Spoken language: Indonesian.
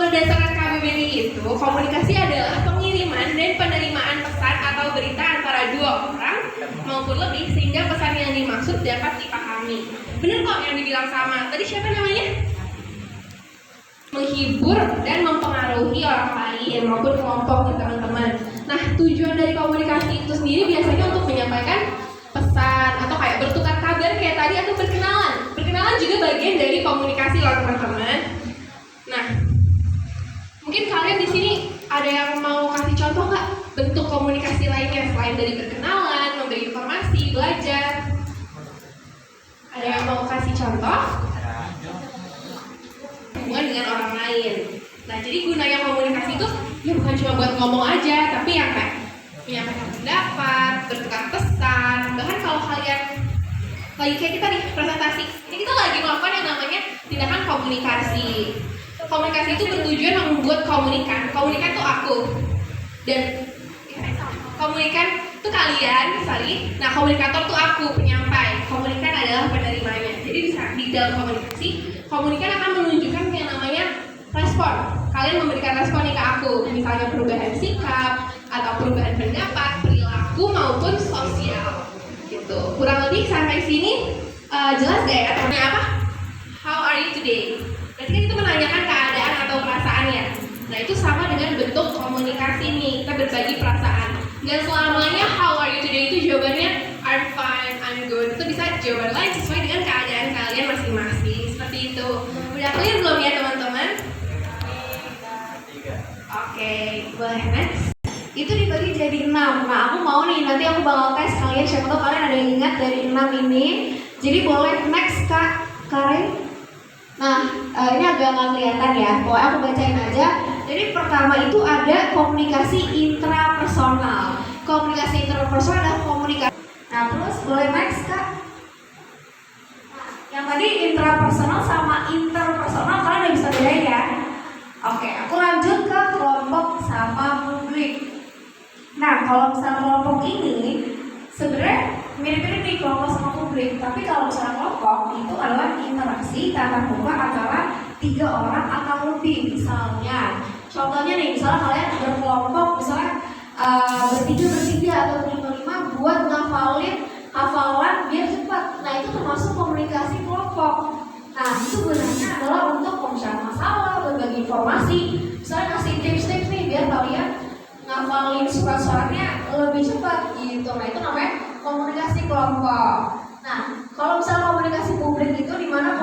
berdasarkan KBBI itu, komunikasi adalah pengiriman dan penerimaan pesan atau berita antara dua orang maupun lebih sehingga pesan yang dimaksud dapat dipahami. Bener kok yang dibilang sama. Tadi siapa namanya? Menghibur dan mempengaruhi orang lain maupun kelompok nih teman-teman. Nah, tujuan dari komunikasi itu sendiri biasanya untuk menyampaikan pesan atau kayak bertukar kabar kayak tadi atau berkenalan. Berkenalan juga bagian dari komunikasi loh teman-teman. Nah, mungkin kalian di sini ada yang mau kasih contoh nggak bentuk komunikasi lainnya selain dari berkenalan, memberi informasi, belajar? Ada yang mau kasih contoh? Hubungan dengan orang lain. Nah, jadi gunanya komunikasi itu ya bukan cuma buat ngomong aja, tapi yang kayak menyampaikan pendapat, bertukar pesan. Bahkan kalau kalian lagi kayak kita nih presentasi, ini kita lagi melakukan yang namanya tindakan komunikasi. Komunikasi itu bertujuan membuat komunikan. Komunikan itu aku dan komunikan itu kalian, misalnya. Nah, komunikator itu aku, penyampai. Komunikan adalah penerimanya. Jadi bisa di dalam komunikasi, komunikan akan menunjukkan yang namanya respon. Kalian memberikan respon ke aku, misalnya perubahan sikap atau perubahan pendapat, perilaku maupun sosial. Gitu. Kurang lebih sampai sini jelas gak ya? Tanya apa? How are you today? Berarti kan itu menanyakan keadaan atau perasaannya. Nah, itu sama dengan bentuk komunikasi nih. Kita berbagi perasaan. Dan selamanya how are you today itu jawabannya I'm fine, I'm good. Itu bisa jawaban lain sesuai dengan keadaan kalian masing-masing. Seperti itu. Udah clear belum ya teman-teman? Oke, boleh next. Itu dibagi jadi 6. Nah, aku mau nih, nanti aku bakal tes kalian, siapa tahu kalian ada yang ingat dari 6 ini. Jadi boleh next Kak Karin. Nah, ini agak nggak kelihatan ya, pokoknya aku bacain aja. Jadi pertama itu ada komunikasi intrapersonal. Komunikasi intrapersonal adalah komunikasi. Nah, terus boleh next Kak. Nah, yang tadi intrapersonal sama interpersonal kalian udah bisa bedain ya. Oke, aku lanjut ke kelompok sama publik. Nah, kalau misalnya kelompok ini sebenarnya mirip-mirip nih kelompok sama publik, tapi kalau misalnya kelompok itu adalah interaksi tatap muka antara 3 orang atau lebih. Misalnya, contohnya nih, misalnya kalian berkelompok, misalnya bertiga atau 5 buat ngafalin hafalan biar cepat. Nah, itu termasuk komunikasi kelompok. Nah, itu gunanya adalah untuk pemecahkan masalah, berbagi informasi, misalnya kasih tips-tips nih biar kalian ngafalin surat-suratnya lebih cepat gitu. Nah, itu namanya komunikasi kelompok. Nah, kalau misalnya komunikasi publik itu di mana